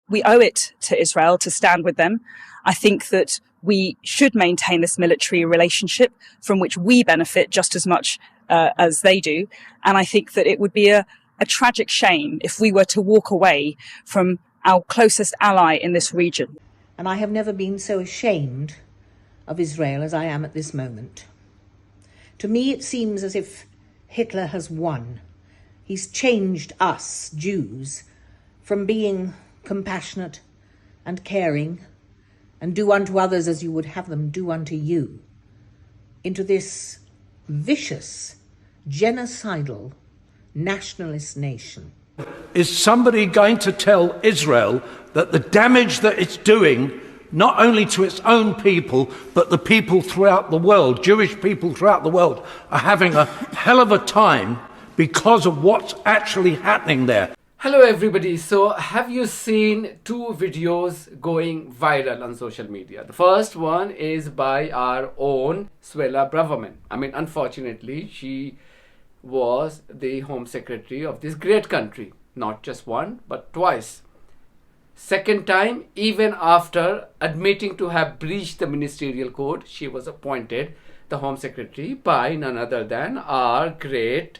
We owe it to Israel to stand with them. I think that we should maintain this military relationship from which we benefit just as much as they do. And I think that it would be a tragic shame if we were to walk away from our closest ally in this region. And I have never been so ashamed of Israel as I am at this moment. To me, it seems as if Hitler has won. He's changed us, Jews, from being compassionate and caring and do unto others as you would have them do unto you, into this vicious, genocidal, nationalist nation. Is somebody going to tell Israel that the damage that it's doing, not only to its own people, but the people throughout the world, Jewish people throughout the world, are having a hell of a time because of what's actually happening there? Hello everybody. So have you seen two videos going viral on social media? The first one is by our own Suella Braverman. I mean, unfortunately, she was the Home Secretary of this great country. Not just one, but twice. Second time, even after admitting to have breached the ministerial code, she was appointed the Home Secretary by none other than our great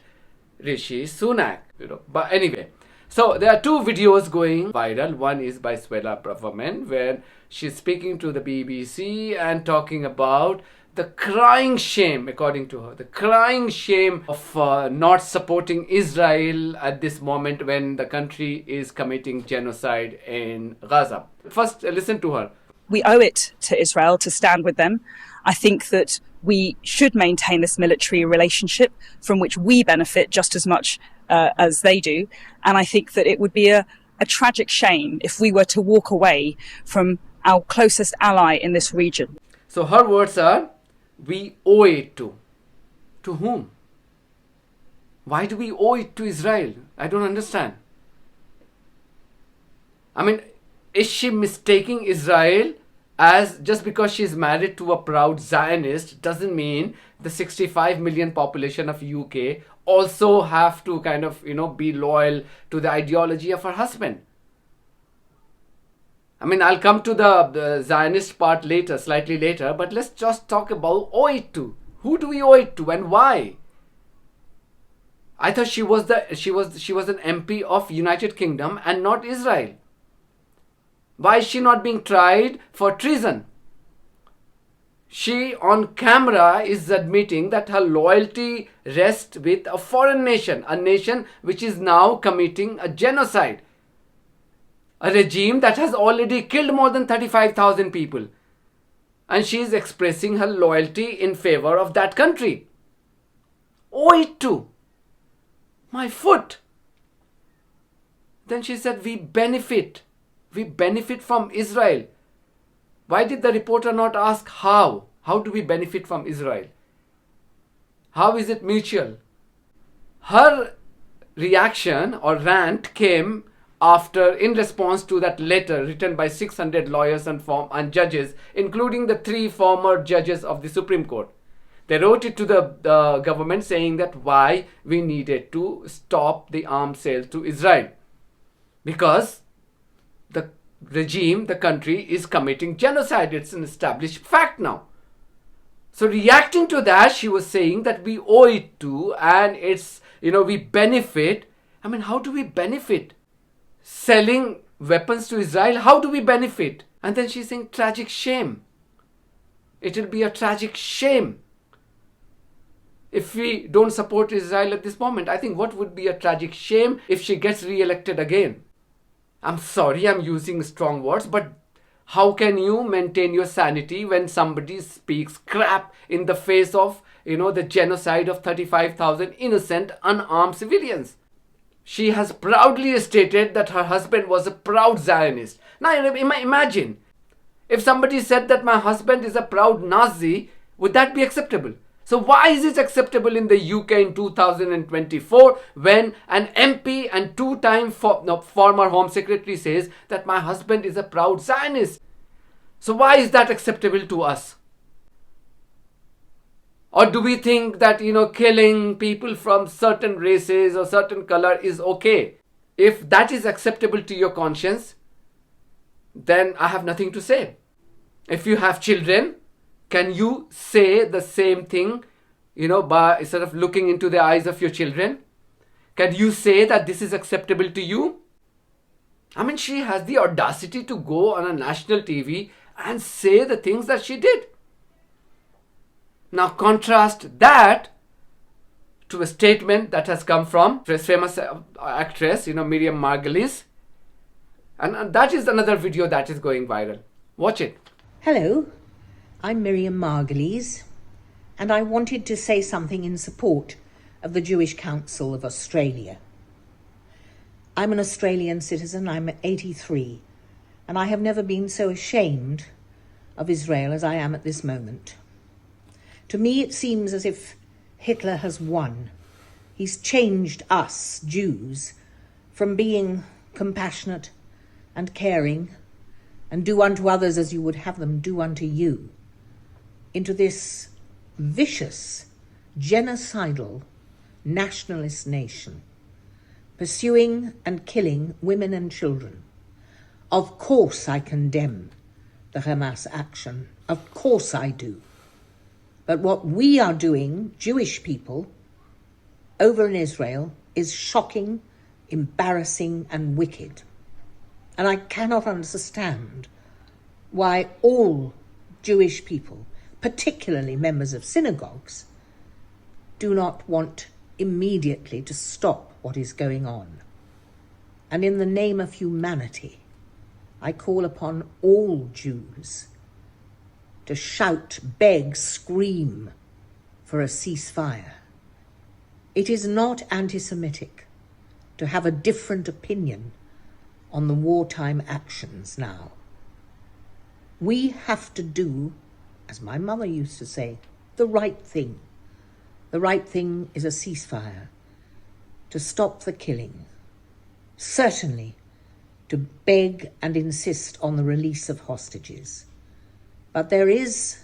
Rishi Sunak. But anyway, so there are two videos going viral. One is by Suella Braverman, where she's speaking to the BBC and talking about the crying shame, according to her, the crying shame of not supporting Israel at this moment when the country is committing genocide in Gaza. First, listen to her. We owe it to Israel to stand with them. I think that we should maintain this military relationship from which we benefit just as much as they do. And I think that it would be a tragic shame if we were to walk away from our closest ally in this region. So her words are, we owe it to. To whom? Why do we owe it to Israel? I don't understand. I mean, is she mistaking Israel as just because she's married to a proud Zionist doesn't mean the 65 million population of UK also have to kind of, be loyal to the ideology of her husband. I mean, I'll come to the Zionist part later, slightly later, but let's just talk about owe it to. Who do we owe it to and why? I thought she was an MP of United Kingdom and not Israel. Why is she not being tried for treason? She on camera is admitting that her loyalty rests with a foreign nation, a nation which is now committing a genocide. A regime that has already killed more than 35,000 people. And she is expressing her loyalty in favor of that country. Owe it to. My foot. Then she said, we benefit. We benefit from Israel. Why did the reporter not ask how? How do we benefit from Israel? How is it mutual? Her reaction or rant came after, in response to that letter written by 600 lawyers and judges, including the 3 former judges of the Supreme Court. They wrote it to the government saying that why we needed to stop the arms sales to Israel. Because the regime, the country is committing genocide. It's an established fact now. So reacting to that, she was saying that we owe it to and it's, we benefit. I mean, how do we benefit? Selling weapons to Israel, how do we benefit? And then she's saying tragic shame. It will be a tragic shame if we don't support Israel at this moment. I think what would be a tragic shame if she gets re-elected again? I'm sorry, I'm using strong words, but how can you maintain your sanity when somebody speaks crap in the face of, the genocide of 35,000 innocent, unarmed civilians? She has proudly stated that her husband was a proud Zionist. Now imagine, if somebody said that my husband is a proud Nazi, would that be acceptable? So why is it acceptable in the UK in 2024 when an MP and 2-time former Home Secretary says that my husband is a proud Zionist? So why is that acceptable to us? Or do we think that, killing people from certain races or certain color is okay? If that is acceptable to your conscience, then I have nothing to say. If you have children, can you say the same thing, by sort of looking into the eyes of your children? Can you say that this is acceptable to you? I mean, she has the audacity to go on a national TV and say the things that she did. Now contrast that to a statement that has come from this famous actress, Miriam Margolyes. And that is another video that is going viral. Watch it. Hello, I'm Miriam Margolyes, and I wanted to say something in support of the Jewish Council of Australia. I'm an Australian citizen, I'm 83, and I have never been so ashamed of Israel as I am at this moment. To me, it seems as if Hitler has won. He's changed us, Jews, from being compassionate and caring and do unto others as you would have them do unto you, into this vicious, genocidal, nationalist nation, pursuing and killing women and children. Of course I condemn the Hamas action. Of course I do. But what we are doing, Jewish people, over in Israel, is shocking, embarrassing, and wicked. And I cannot understand why all Jewish people, particularly members of synagogues, do not want immediately to stop what is going on. And in the name of humanity, I call upon all Jews to shout, beg, scream for a ceasefire. It is not anti-Semitic to have a different opinion on the wartime actions now. We have to do, as my mother used to say, the right thing. The right thing is a ceasefire, to stop the killing. Certainly, to beg and insist on the release of hostages. But there is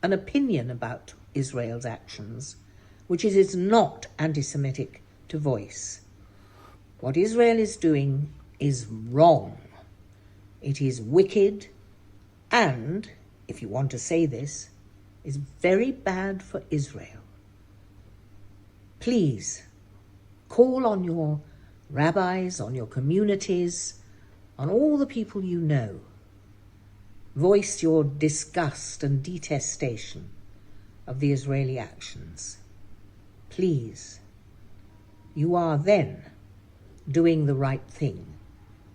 an opinion about Israel's actions which it is not anti-Semitic to voice. What Israel is doing is wrong. It is wicked and, if you want to say this, is very bad for Israel. Please, call on your rabbis, on your communities, on all the people you know. Voice your disgust and detestation of the Israeli actions. Please, you are then doing the right thing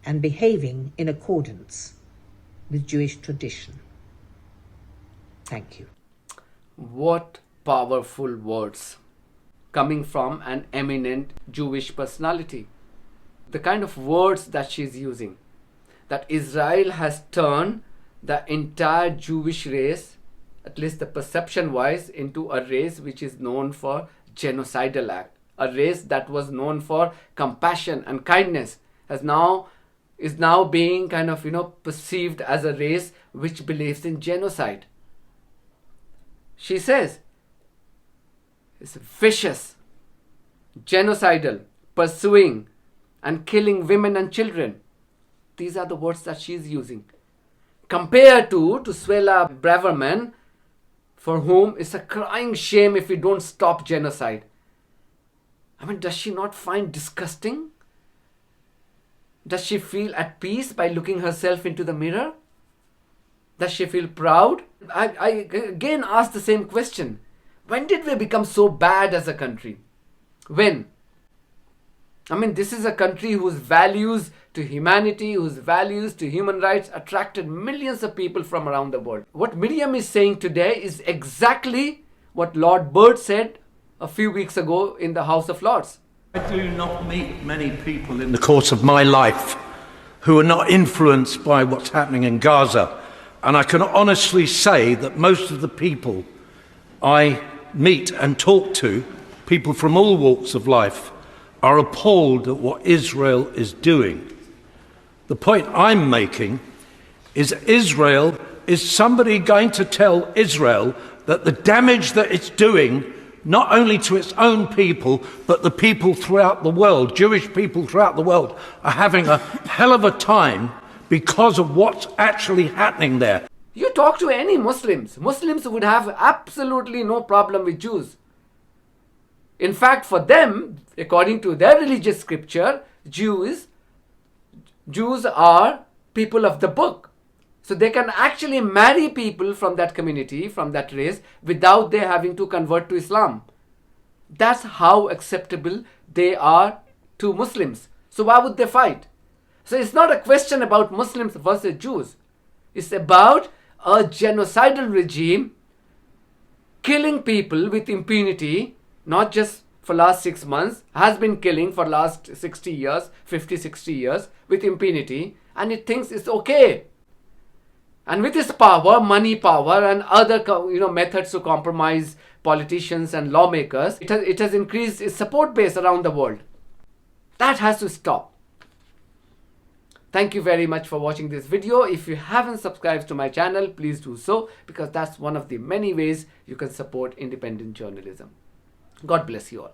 and behaving in accordance with Jewish tradition. Thank you. What powerful words coming from an eminent Jewish personality. The kind of words that she's using, that Israel has turned the entire Jewish race, at least the perception wise, into a race which is known for genocidal act. A race that was known for compassion and kindness is now being kind of perceived as a race which believes in genocide. She says it's vicious, genocidal, pursuing and killing women and children. These are the words that she's using. Compared to Suella Braverman, for whom it's a crying shame if we don't stop genocide. I mean, does she not find disgusting? Does she feel at peace by looking herself into the mirror? Does she feel proud? I again ask the same question. When did we become so bad as a country? When? I mean, this is a country whose values to humanity, whose values to human rights attracted millions of people from around the world. What Miriam is saying today is exactly what Lord Byrd said a few weeks ago in the House of Lords. I do not meet many people in the course of my life who are not influenced by what's happening in Gaza. And I can honestly say that most of the people I meet and talk to, people from all walks of life, are appalled at what Israel is doing. The point I'm making is Israel, is somebody going to tell Israel that the damage that it's doing, not only to its own people, but the people throughout the world, Jewish people throughout the world, are having a hell of a time because of what's actually happening there. You talk to any Muslims. Muslims would have absolutely no problem with Jews. In fact, for them, according to their religious scripture, Jews are people of the book. So they can actually marry people from that community, from that race, without they having to convert to Islam. That's how acceptable they are to Muslims. So why would they fight? So it's not a question about Muslims versus Jews. It's about a genocidal regime killing people with impunity, not just for last 6 months, has been killing for last 60 years, 50, 60 years with impunity, and it thinks it's okay. And with its power, money power, and other methods to compromise politicians and lawmakers, it has increased its support base around the world. That has to stop. Thank you very much for watching this video. If you haven't subscribed to my channel, please do so, because that's one of the many ways you can support independent journalism. God bless you all.